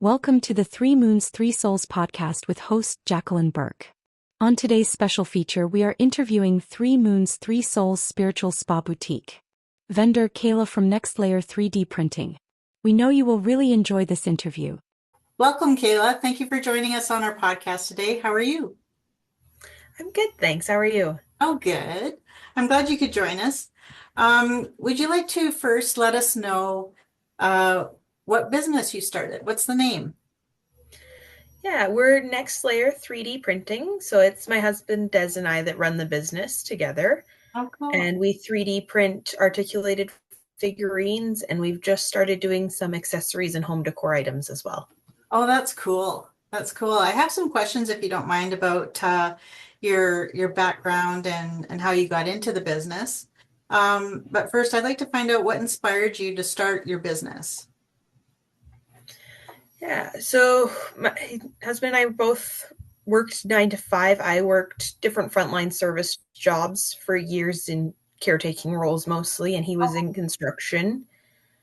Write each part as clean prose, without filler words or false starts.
Welcome to the Three Moons, Three Souls podcast with host Jacqueline Burke. On today's special feature, we are interviewing Three Moons, Three Souls Spiritual Spa Boutique vendor Kayla from Next Layer 3D Printing. We know you will really enjoy this interview. Welcome, Kayla. Thank you for joining us on our podcast today. How are you? I'm good, thanks. How are you? Oh, good. I'm glad you could join us. Would you like to first let us know what business you started? What's the name? Yeah, we're Next Layer 3D Printing. So it's my husband, Des, and I that run the business together. Oh, cool. And we 3D print articulated figurines, and we've just started doing some accessories and home decor items as well. Oh, that's cool. That's cool. I have some questions, if you don't mind, about your background and how you got into the business. But first, I'd like to find out what inspired you to start your business. Yeah, so my husband and I both worked 9 to 5. I worked different frontline service jobs for years in caretaking roles mostly, and he was in construction.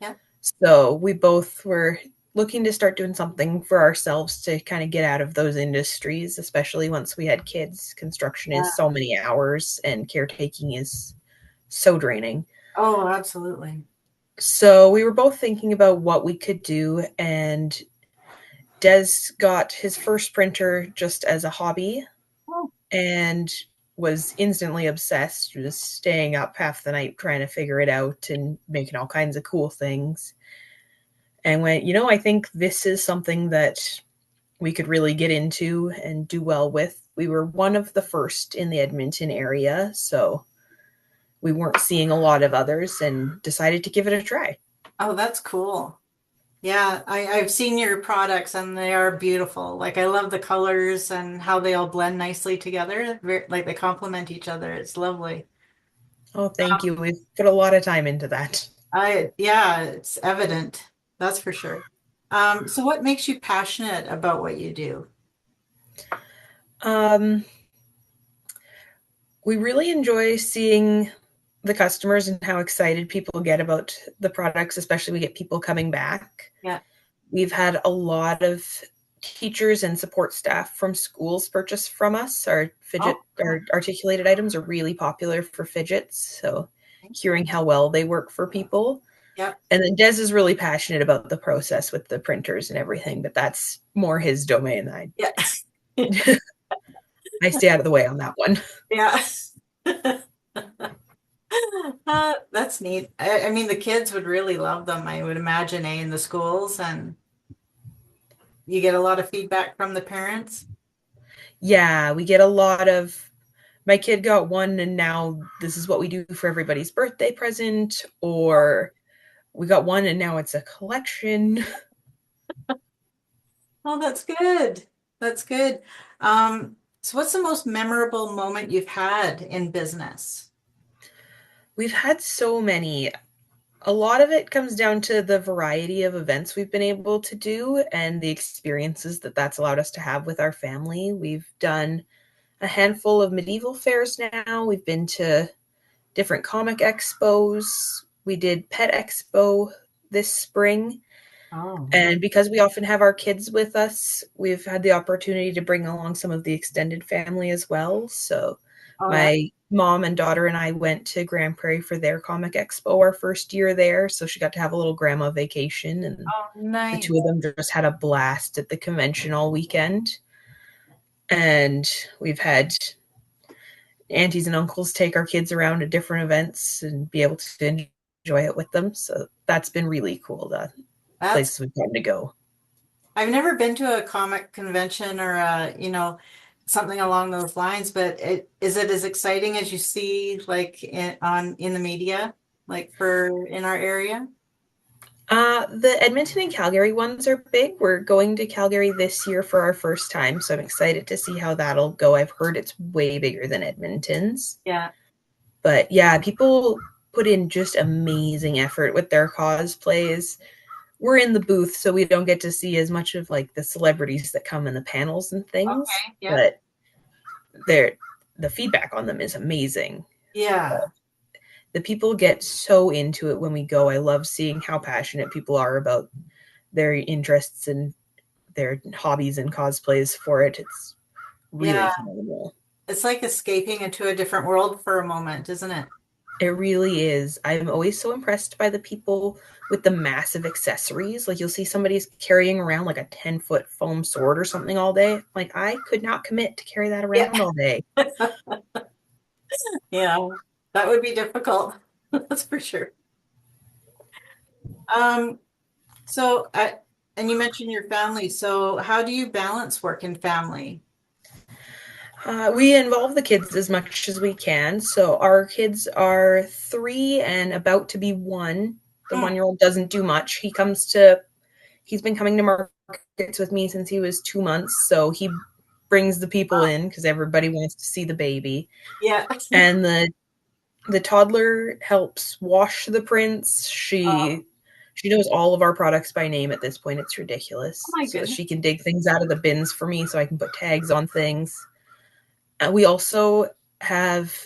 Yeah. So we both were looking to start doing something for ourselves to kind of get out of those industries, especially once we had kids. Construction is so many hours and caretaking is so draining. Oh, absolutely. So we were both thinking about what we could do, and Des got his first printer just as a hobby and was instantly obsessed, just staying up half the night trying to figure it out and making all kinds of cool things. And went, I think this is something that we could really get into and do well with. We were one of the first in the Edmonton area, so we weren't seeing a lot of others and decided to give it a try. Oh, that's cool. Yeah, I've seen your products and they are beautiful. Like I love the colors and how they all blend nicely together. Like they complement each other. It's lovely. Oh, thank you. We've put a lot of time into that. Yeah, it's evident. That's for sure. So what makes you passionate about what you do? We really enjoy seeing the customers and how excited people get about the products, especially we get people coming back. Yeah. We've had a lot of teachers and support staff from schools purchase from us. Our articulated items are really popular for fidgets. So hearing how well they work for people. Yeah. And then Des is really passionate about the process with the printers and everything, but that's more his domain. I stay out of the way on that one. Yeah. That's neat. I mean, the kids would really love them, I would imagine, in the schools, and you get a lot of feedback from the parents. Yeah, we get a lot of, my kid got one and now this is what we do for everybody's birthday present, or we got one and now it's a collection. Oh, that's good. That's good. So what's the most memorable moment you've had in business? We've had so many. A lot of it comes down to the variety of events we've been able to do and the experiences that's allowed us to have with our family. We've done a handful of medieval fairs now. We've been to different comic expos. We did Pet Expo this spring. Oh. And because we often have our kids with us, we've had the opportunity to bring along some of the extended family as well. So my mom and daughter and I went to Grand Prairie for their comic expo our first year there. So she got to have a little grandma vacation, and nice. The two of them just had a blast at the convention all weekend. And we've had aunties and uncles take our kids around to different events and be able to enjoy it with them. So that's been really cool. Places we've gotten to go. I've never been to a comic convention or something along those lines, but is it as exciting as you see like in the media, like in our area? The Edmonton and Calgary ones are big. We're going to Calgary this year for our first time, so I'm excited to see how that'll go. I've heard it's way bigger than Edmonton's. Yeah. But yeah, people put in just amazing effort with their cosplays. We're in the booth, so we don't get to see as much of like the celebrities that come in the panels and things. Okay, yeah. But the feedback on them is amazing. Yeah. The people get so into it when we go. I love seeing how passionate people are about their interests and their hobbies and cosplays for it. It's really Yeah. phenomenal. It's like escaping into a different world for a moment, isn't it? It really is. I'm always so impressed by the people with the massive accessories. Like you'll see somebody's carrying around like a 10-foot foam sword or something all day. Like I could not commit to carry that Yeah. around all day. Yeah, that would be difficult. That's for sure. Um, so and you mentioned your family. So how do you balance work and family? We involve the kids as much as we can. So our kids are 3 and about to be 1. The Hmm. 1-year-old doesn't do much. He's been coming to markets with me since he was 2 months. So he brings the people Wow. in because everybody wants to see the baby. Yeah. And the toddler helps wash the prints. Oh, She knows all of our products by name at this point. It's oh ridiculous. my So goodness. she can dig things out of the bins for me so I can put tags on things. We also have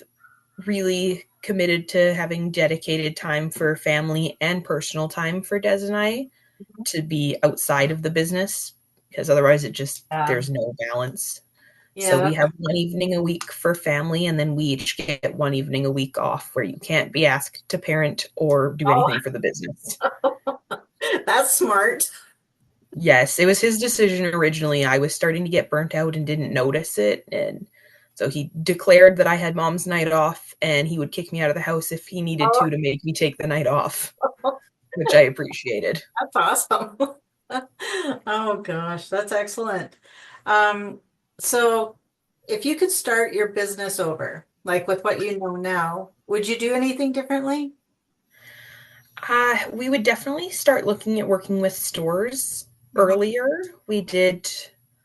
really committed to having dedicated time for family and personal time for Des and I to be outside of the business because otherwise Yeah. there's no balance. So Yeah. we have one evening a week for family, and then we each get one evening a week off where you can't be asked to parent or do Oh, anything for the business. that's smart. Yes, it was his decision originally. I was starting to get burnt out and didn't notice it. And so he declared that I had mom's night off and he would kick me out of the house if he needed Oh, to make me take the night off, which I appreciated. that's awesome. Oh gosh, that's excellent. Um, so if you could start your business over, like with what you know now, would you do anything differently? We would definitely start looking at working with stores Mhm. earlier. We did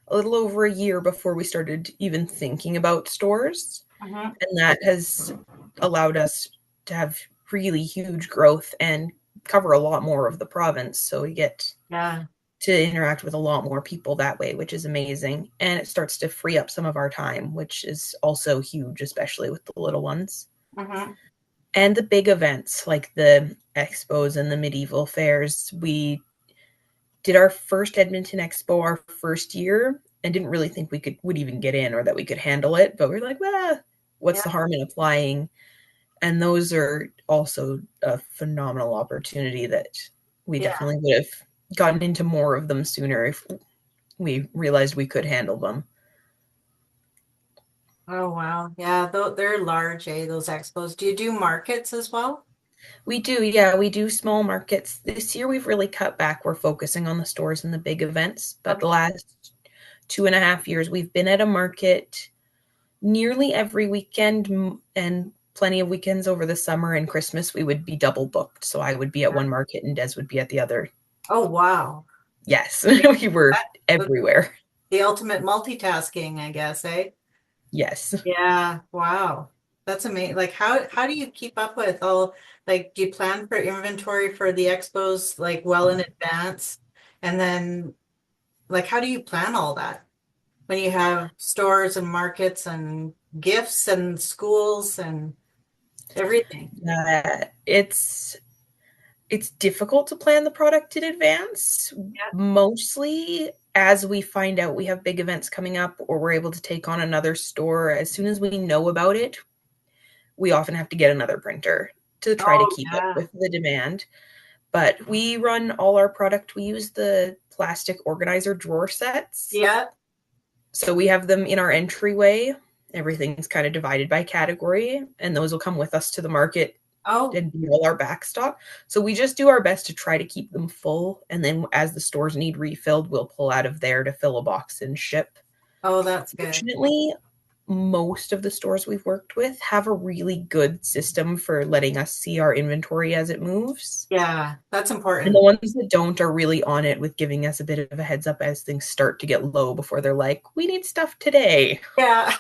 a little over a year before we started even thinking about stores. Mhm. And that has allowed us to have really huge growth and cover a lot more of the province. So we get Yeah. to interact with a lot more people that way, which is amazing. And it starts to free up some of our time, which is also huge, especially with the little ones. Mhm. And the big events like the expos and the medieval fairs. We did our first Edmonton Expo our first year and didn't really think would even get in or that we could handle it. But we are like, well, what's Yeah. the harm in applying? And those are also a phenomenal opportunity that we Yeah. definitely would have gotten into more of them sooner if we realized we could handle them. Oh wow. Yeah, they're large, eh, those expos. Do you do markets as well? We do, yeah, we do small markets. This year we've really cut back. We're focusing on the stores and the big events. But the Okay. last 2.5 years, we've been at a market nearly every weekend and plenty of weekends over the summer and Christmas. We would be double booked. So I would be at one market and Des would be at the other. Oh wow. Yes, we were That's everywhere. the ultimate multitasking, I guess, eh? Yes. Yeah, wow. That's amazing. Like how do you keep up with all like do you plan for inventory for the expos like well in advance? And then like how do you plan all that when you have stores and markets and gifts and schools and everything? It's difficult to plan the product in advance. Yeah. Mostly as we find out we have big events coming up or we're able to take on another store, as soon as we know about it, we often have to get another printer to try to Oh keep up yeah. with the demand. But we run all our product, we use the plastic organizer drawer sets. Yeah. So we have them in our entryway. Everything's kind of divided by category, and those will come with us to the market Oh, and be all our backstock. So we just do our best to try to keep them full. And then as the stores need refilled, we'll pull out of there to fill a box and ship. oh, that's good. Fortunately, most of the stores we've worked with have a really good system for letting us see our inventory as it moves. Yeah, that's And the important. ones that don't are really on it with giving us a bit of a heads up as things start to get low before they're like, we need stuff today. Yeah.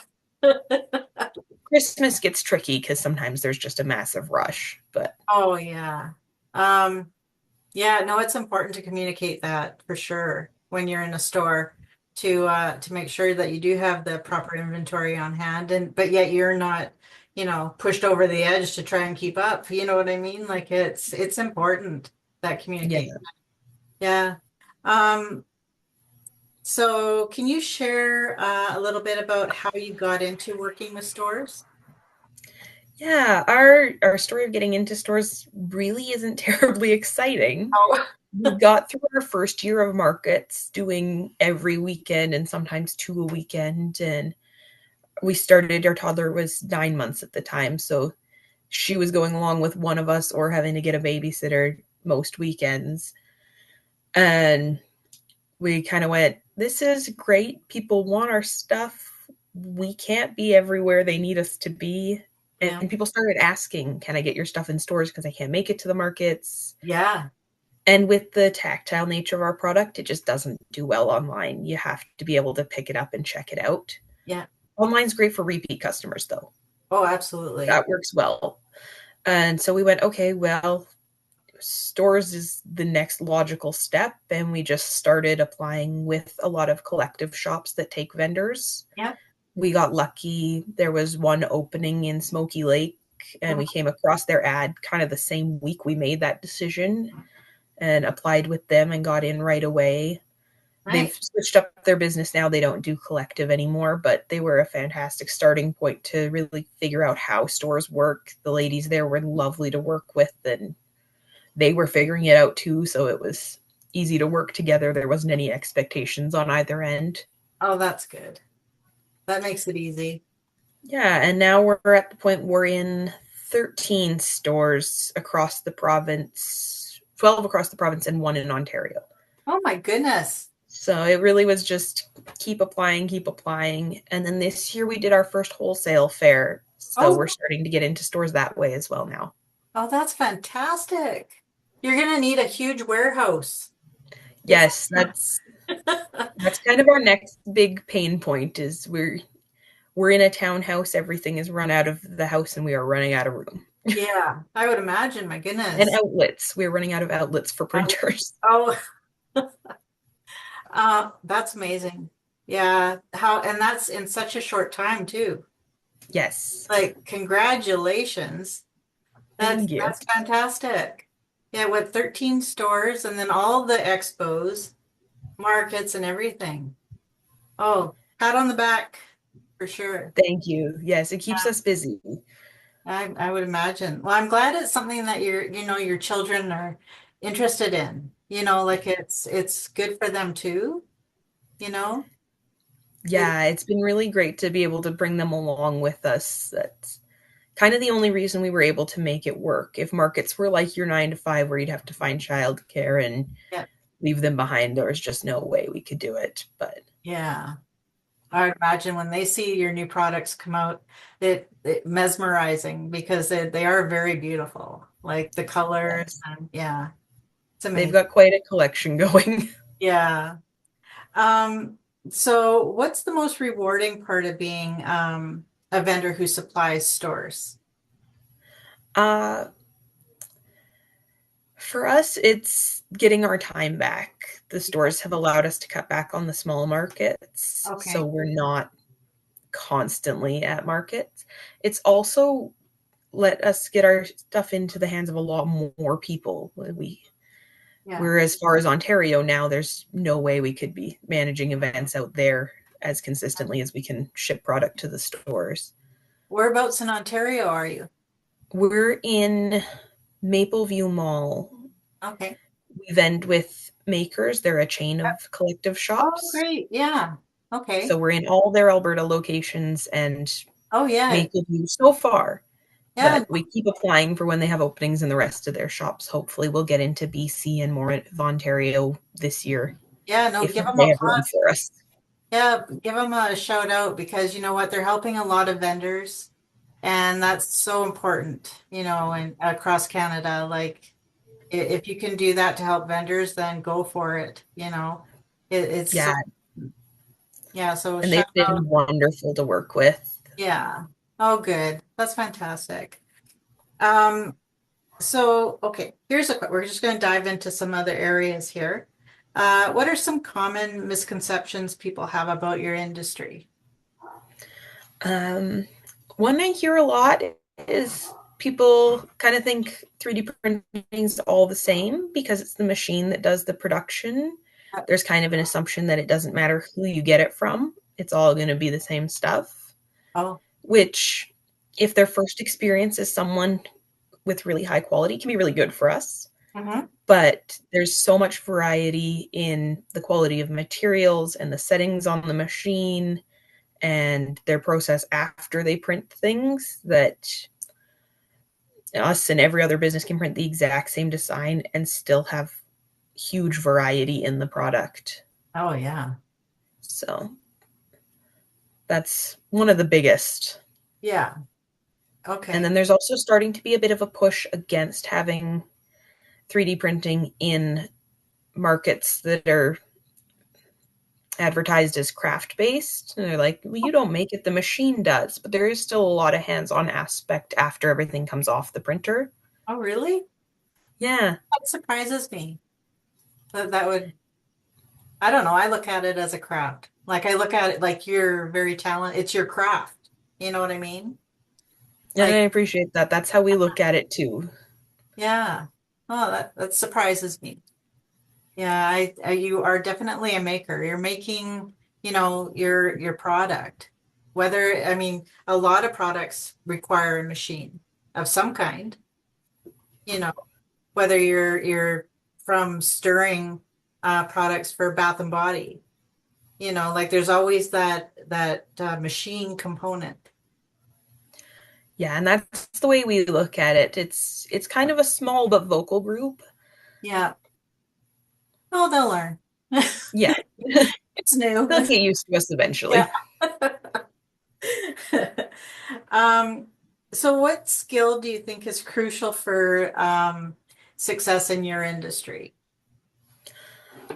Christmas gets tricky because sometimes there's just a massive rush, but Oh yeah. Um, yeah, no, it's important to communicate that for sure when you're in a store to make sure that you do have the proper inventory on hand and but yet you're not, pushed over the edge to try and keep up. You know what I mean? Like it's important that yeah. communication. Yeah. Um, So can you share a little bit about how you got into working with stores? Yeah, our story of getting into stores really isn't terribly exciting. Oh, We got through our first year of markets doing every weekend and sometimes two a weekend. And we started, our toddler was 9 months at the time. So she was going along with one of us or having to get a babysitter most weekends. And we kind of went, this is great. People want our stuff. We can't be everywhere they need us to be. yeah. And people started asking, can I get your stuff in stores because I can't make it to the markets? Yeah. And with the tactile nature of our product, it just doesn't do well online. You have to be able to pick it up and check it out. Yeah. Online's great for repeat customers, though. Oh, absolutely. That works well. And so we went, okay, well, stores is the next logical step. And we just started applying with a lot of collective shops that take vendors. Yeah. We got lucky. There was one opening in Smoky Lake, and we came across their ad kind of the same week we made that decision and applied with them and got in right away. They've Nice. switched up their business now. They don't do collective anymore, but they were a fantastic starting point to really figure out how stores work. The ladies there were lovely to work with, and they were figuring it out too. So it was easy to work together. There wasn't any expectations on either end. Oh, that's good. That makes it easy. Yeah, and now we're at the point we're in 13 stores across the province, 12 across the province, and one in Ontario. Oh my goodness. So it really was just keep applying. And then this year we did our first wholesale fair. So Oh, we're starting to get into stores that way as well now. oh, that's fantastic. You're gonna need a huge warehouse. It's Yes, that's kind of our next big pain point is we're in a townhouse. Everything is run out of the house and we are running out of room. yeah, I would imagine. My And goodness. outlets. We're running out of outlets for printers. Oh, that's amazing. Yeah, and that's in such a short time too. Yes. Like, congratulations. Thank you. That's fantastic. Yeah, with 13 stores and then all the expos, markets and everything. Oh, pat on the back for sure. Thank you. Yes, it keeps us busy. I would imagine. Well, I'm glad it's something that your children are interested in. Like it's good for them too, you know? It, Yeah, it's been really great to be able to bring them along with us. That's kind of the only reason we were able to make it work. If markets were like your 9 to 5 where you'd have to find childcare and yeah, leave them behind, there was just no way we could do it. But yeah. I would imagine when they see your new products come out, it mesmerizing because they are very beautiful. Like the colors yes, and yeah, it's they've amazing. got quite a collection going. Yeah. Um, so what's the most rewarding part of being a vendor who supplies stores? Uh, for us, it's getting our time back. The stores have allowed us to cut back on the small markets, so Okay. we're not constantly at markets. It's also let us get our stuff into the hands of a lot more people. Yeah. We're as far as Ontario now, there's no way we could be managing events out there as consistently as we can ship product to the stores. Whereabouts in Ontario are you? We're in Mapleview Mall. Okay. We vend with Makers. They're a chain of collective Oh, shops. great. Yeah. So Okay. we're in all their Alberta locations and Oh, yeah. Mapleview so far. Yeah. But we keep applying for when they have openings in the rest of their shops. Hopefully we'll get into BC and more of Ontario this year Yeah. No, if give them a they have plug. room for us. Yeah. Give them a shout out because you know what? They're helping a lot of vendors and that's so important, and across Canada. Like, if you can do that to help vendors, then go for it. It's so, Yeah, yeah. So and shout they've been out. wonderful to work with. Yeah. Oh, good. That's fantastic. Um, so, okay, we're just going to dive into some other areas here. What are some common misconceptions people have about your industry? Um, One I hear a lot is people kind of think 3D printing is all the same because it's the machine that does the production. there's kind of an assumption that it doesn't matter who you get it from. It's all going to be the same stuff, Oh, which if their first experience is someone with really high quality can be really good for us. mhm. But there's so much variety in the quality of materials and the settings on the machine and their process after they print things that us and every other business can print the exact same design and still have huge variety in the product. Oh, yeah. So that's one of the biggest. Yeah. And Okay. then there's also starting to be a bit of a push against having 3D printing in markets that are advertised as craft based. And they're like, well, you don't make it, the machine does. But there is still a lot of hands on aspect after everything comes off the printer. Oh, really? Yeah. That surprises me. That would, I don't know. I look at it as a craft. Like I look at it like you're very talented. It's your craft. You know what I mean? And I Like, appreciate that. That's how we look at it too. yeah. Oh, that surprises me. Yeah, you are definitely a maker. You're making, your product. Whether, I mean, a lot of products require a machine of some kind, you know, whether you're from stirring products for Bath and Body, like there's always that machine component. Yeah, and that's the way we look at it. It's kind of a small but vocal group. Yeah. Oh, they'll learn. Yeah. It's new. They'll get used to us Yeah. eventually. Um, so what skill do you think is crucial for success in your industry?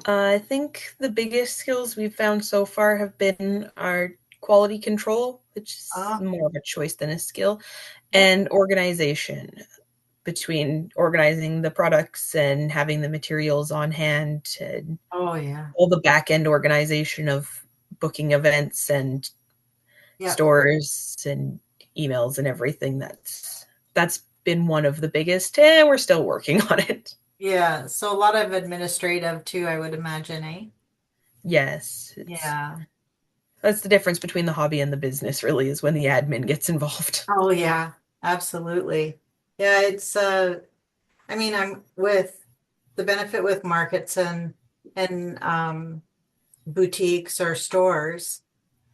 I think the biggest skills we've found so far have been our quality control, which is Ah, more of a choice than a skill, yeah. and organization, between organizing the products and having the materials on hand and Oh, yeah. all the back end organization of booking events and Yeah. stores and emails and everything. That's been one of the biggest, and we're still working on it. Yeah. So a lot of administrative too, I would imagine, eh? Yes, Yeah. that's the difference between the hobby and the business, really, is when the admin gets involved. Oh, yeah. Absolutely. Yeah, it's I mean, I'm with the benefit with markets and boutiques or stores,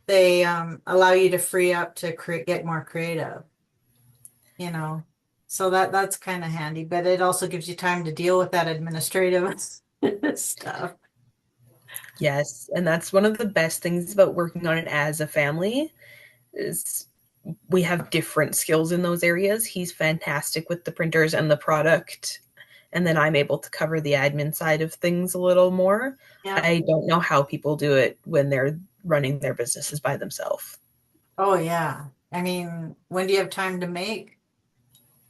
they allow you to free up to get more creative, you know. So that's kind of handy, but it also gives you time to deal with that administrative stuff. Yes, and that's one of the best things about working on it as a family is we have different skills in those areas. He's fantastic with the printers and the product, and then I'm able to cover the admin side of things a little more. Yeah. I don't know how people do it when they're running their businesses by themselves. Oh, yeah. I mean, when do you have time to make?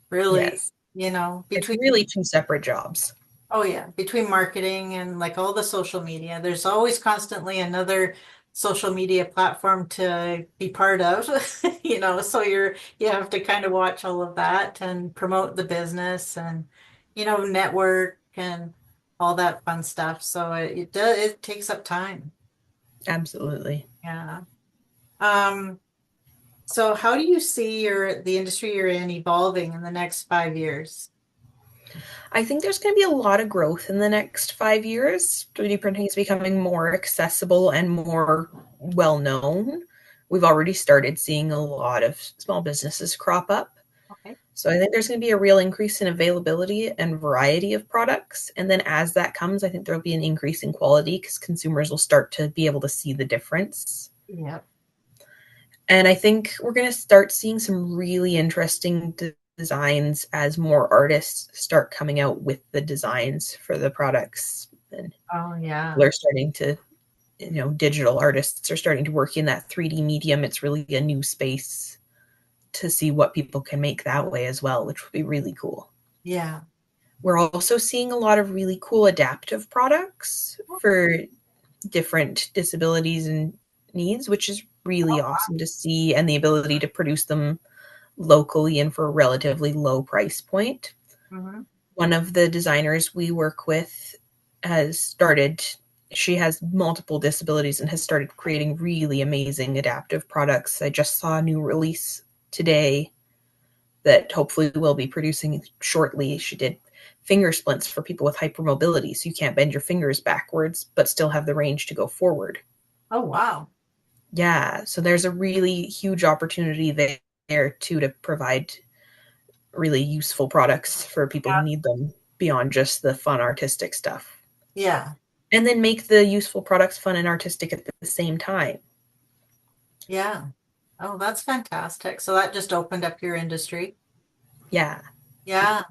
Really, Yes, it's between really two separate jobs. Oh yeah, between marketing and like all the social media, there's always constantly another social media platform to be part of, so you have to kind of watch all of that and promote the business and network and all that fun stuff. So it takes up time. Absolutely. Yeah. Um, so how do you see the industry you're in evolving in the next 5 years? I think there's going to be a lot of growth in the next 5 years. 3D printing is becoming more accessible and more well known. We've already started seeing a lot of small businesses crop up. Okay. So I think there's going to be a real increase in availability and variety of products. And then as that comes, I think there'll be an increase in quality because consumers will start to be able to see the difference. Yep. And I think we're going to start seeing some really interesting designs as more artists start coming out with the designs for the products. And Oh yeah. people are starting to, digital artists are starting to work in that 3D medium. It's really a new space to see what people can make that way as well, which would be really cool. Yeah. We're also seeing a lot of really cool adaptive products for different disabilities and needs, which is really awesome to see, and the ability to produce them locally and for a relatively low price point. Mm-hmm. One of the designers we work with has started she has multiple disabilities and has started creating really amazing adaptive products. I just saw a new release today that hopefully will be producing shortly. She did finger splints for people with hypermobility, so you can't bend your fingers backwards but still have the range to go forward. Oh, wow. Yeah, so there's a really huge opportunity there too to provide really useful products for people who Yeah. need them beyond just the fun artistic stuff. Yeah. And then make the useful products fun and artistic at the same time. Yeah. Oh, that's fantastic. So that just opened up your industry. Yeah. Yeah.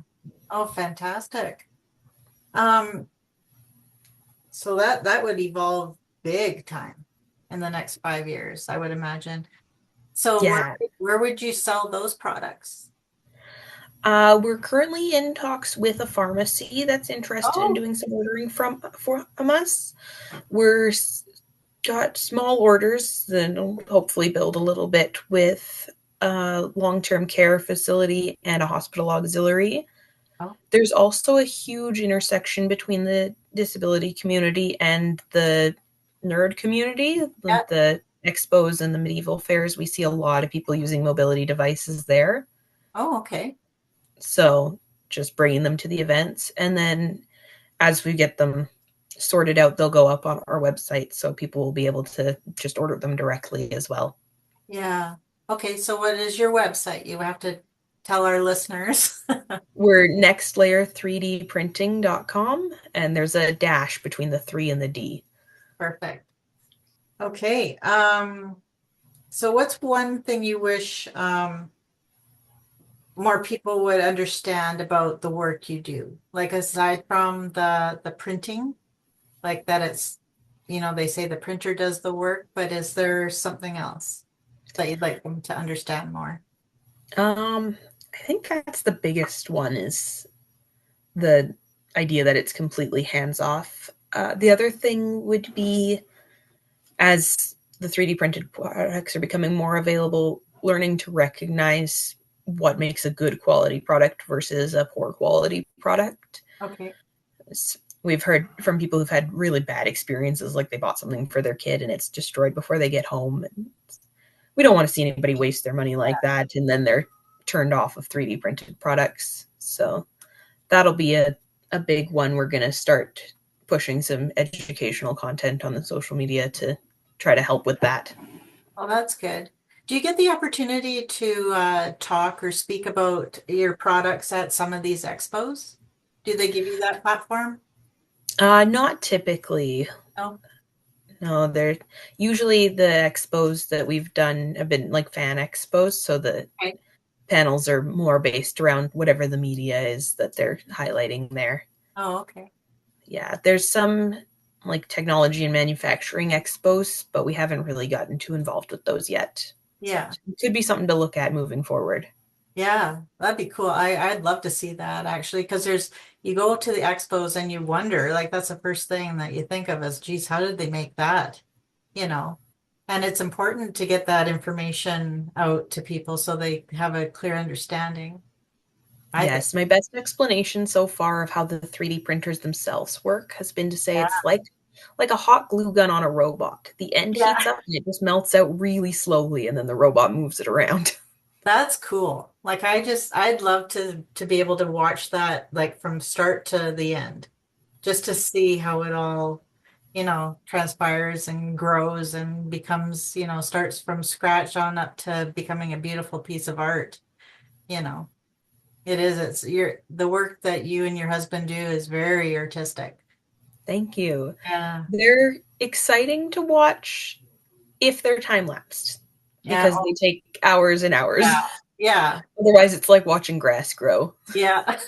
Oh, fantastic. Um, so that would evolve big time in the next 5 years, I would imagine. So Yeah. where would you sell those products? We're currently in talks with a pharmacy that's interested in Oh, doing some ordering from us. We're got small orders, then hopefully build a little bit with a long-term care facility and a hospital auxiliary. oh, There's also a huge intersection between the disability community and the nerd community, yeah. like the expos and the medieval fairs. We see a lot of people using mobility devices there. Oh, okay. So just bringing them to the events. And then as we get them sorted out, they'll go up on our website. So people will be able to just order them directly as well. Yeah. Okay, so what is your website? You have to tell our listeners. We're nextlayer3dprinting.com, and there's a dash between the 3 and the D. Perfect. Okay. So what's one thing you wish more people would understand about the work you do? Like aside from the printing, like that it's, they say the printer does the work, but is there something else that you'd like them to understand more? I think that's the biggest one is the idea that it's completely hands off. The other thing would be as the 3D printed products are becoming more available, learning to recognize what makes a good quality product versus a poor quality product. Okay. We've heard from people who've had really bad experiences, like they bought something for their kid and it's destroyed before they get home. And we don't want to see anybody waste their money like that, and then they're turned off of 3D printed products. So that'll be a big one. We're going to start pushing some educational content on the social media to try to help with that. Oh, that's good. Do you get the opportunity to talk or speak about your products at some of these expos? Do they give you that platform? Not typically. No. No, they're usually the expos that we've done have been like fan expos, so the Okay. panels are more based around whatever the media is that they're highlighting there. Oh, okay. Yeah, there's some like technology and manufacturing expos, but we haven't really gotten too involved with those yet. Yeah. So it could be something to look at moving forward. Yeah, that'd be cool. I'd love to see that actually, because you go to the expos and you wonder, like that's the first thing that you think of is, geez, how did they make that? You know, and it's important to get that information out to people so they have a clear understanding. I think. Yes, my best explanation so far of how the 3D printers themselves work has been to say Yeah. it's like a hot glue gun on a robot. The end Yeah. heats up and it just melts out really slowly and then the robot moves it around. That's cool. Like I'd love to be able to watch that like from start to the end, just to see how it all, transpires and grows and becomes, starts from scratch on up to becoming a beautiful piece of art. You know, the work that you and your husband do is very artistic. Thank you. Yeah. They're exciting to watch if they're time lapsed Yeah. because they take hours and hours. Yeah. Yeah. Otherwise, it's like watching grass grow. Yeah.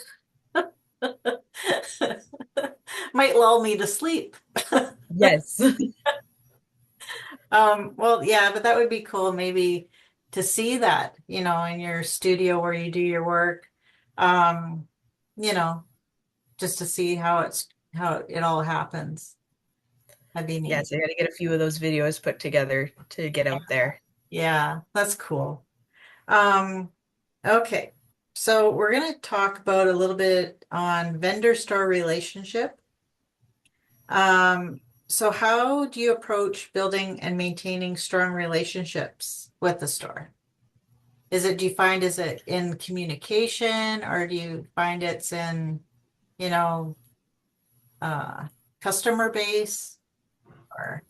Might lull me to sleep. Yes. Well, yeah, but that would be cool maybe to see that, in your studio where you do your work. Um, you know, just to see how it all happens. That'd be neat. Yes, I got to get a few of those videos put together to get out there. Yeah, that's cool. Um, okay. So we're gonna talk about a little bit on vendor store relationship. Um, So how do you approach building and maintaining strong relationships with the store? Do you find, is it in communication, or do you find it's in, you know, uh, customer base or?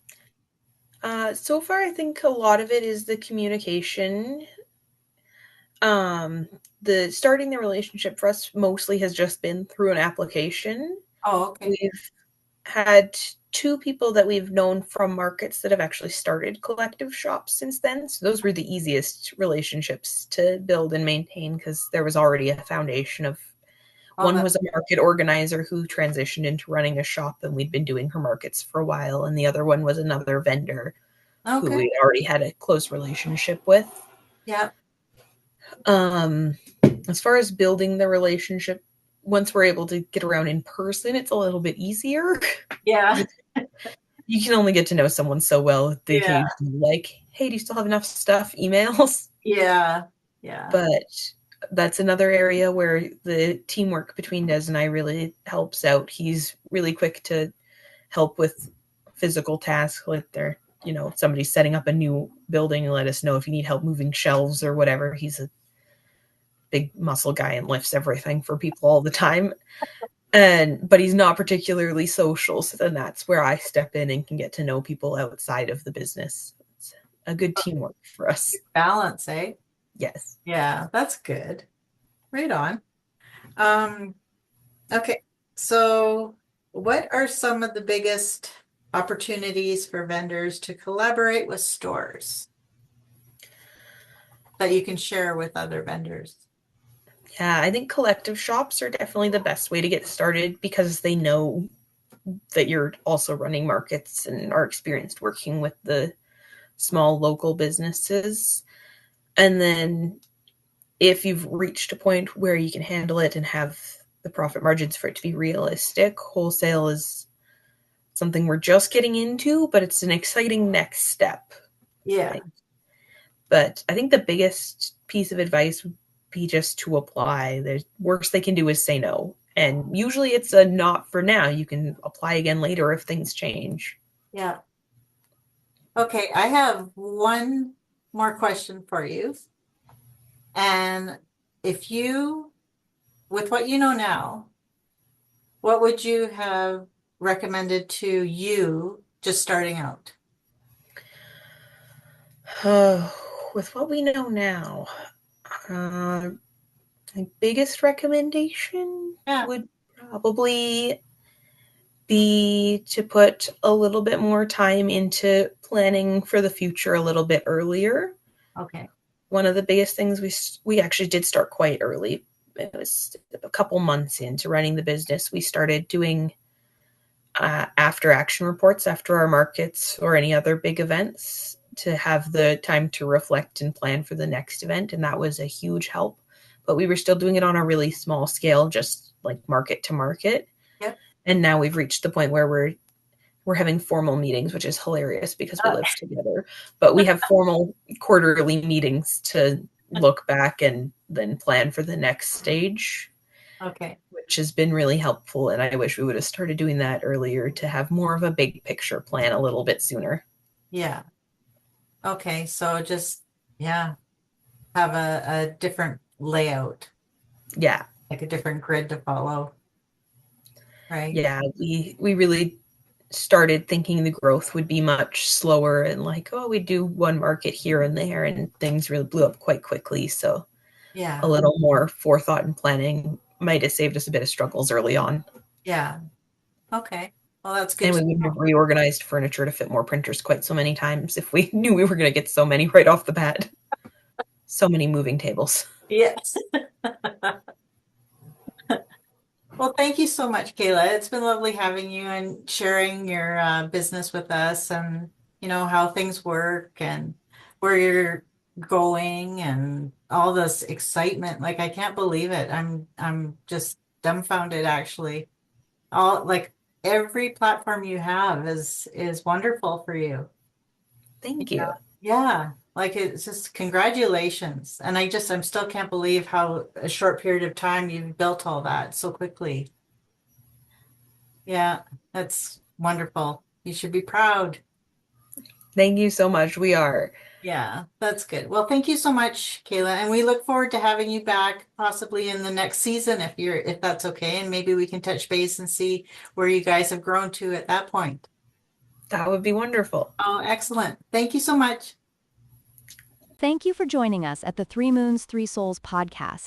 So far, I think a lot of it is the communication. Um, the starting the relationship for us mostly has just been through an application. Oh, okay. We've had two people that we've known from markets that have actually started collective shops since then. So those were the easiest relationships to build and maintain because there was already a foundation of Oh, one was a market organizer who transitioned into running a shop and we'd been doing her markets for a while. And the other one was another vendor who okay. we already had a close relationship with. Yeah. Um, as far as building the relationship, once we're able to get around in person, it's a little bit easier. Yeah. You can only get to know someone so well. The Yeah. occasional, like, hey, do you still have enough stuff? Emails. Yeah. Yeah. But that's another area where the teamwork between Des and I really helps out. He's really quick to help with physical tasks, like they're, somebody's setting up a new building and let us know if you need help moving shelves or whatever. He's a big muscle guy and lifts everything for people all the time. But he's not particularly social, so then that's where I step in and can get to know people outside of the business. It's a good teamwork for us. Balance, eh? Yes. Yeah, that's good. Right on. Um, okay. So what are some of the biggest opportunities for vendors to collaborate with stores that you can share with other vendors? Yeah, I think collective shops are definitely the best way to get started because they know that you're also running markets and are experienced working with the small local businesses. And then if you've reached a point where you can handle it and have the profit margins for it to be realistic, wholesale is something we're just getting into, but it's an exciting next step. Yeah. But I think the biggest piece of advice would be just to apply. The worst they can do is say no. And usually it's a not for now. You can apply again later if things change. Yeah. Okay, I have one more question for you. And if you, with what you know now, what would you have recommended to you just starting out? With what we know now, my biggest recommendation Yeah. would probably be to put a little bit more time into planning for the future a little bit earlier. Okay. One of the biggest things we actually did start quite early. It was a couple months into running the business. We started doing after action reports after our markets or any other big events to have the time to reflect and plan for the next event. And that was a huge help. But we were still doing it on a really small scale, just like market to market. Yep. And now we've reached the point where we're having formal meetings, which is hilarious because we live together. But we have formal quarterly meetings to look back and then plan for the next stage, Okay. which has been really helpful. And I wish we would have started doing that earlier to have more of a big picture plan a little bit sooner. Yeah. Okay. So just, yeah, have a different layout, Yeah. like a different grid to follow. Right. Yeah. We really started thinking the growth would be much slower and like, oh, we do one market here and there, and things really blew up quite quickly. So a Yeah. little more forethought and planning might have saved us a bit of struggles early on. Yeah. Okay. Well, that's good And to we wouldn't know. have reorganized furniture to fit more printers quite so many times if we knew we were going to get so many right off the bat. So many moving tables. Yes. Well, thank you so much, Kayla. It's been lovely having you and sharing your business with us, and how things work and where you're going and all this excitement. Like, I can't believe it. I'm just dumbfounded, actually. All, like, every platform you have is wonderful for you. Thank Yeah. you. Yeah. Like, it's just congratulations. And I'm still can't believe how a short period of time you've built all that so quickly. Yeah, that's wonderful. You should be proud. Thank you so much. We are. Yeah, that's good. Well, thank you so much, Kayla, and we look forward to having you back possibly in the next season if that's okay, and maybe we can touch base and see where you guys have grown to at that point. That would be wonderful. Oh, excellent. Thank you so much. Thank you for joining us at the Three Moons, Three Souls podcast.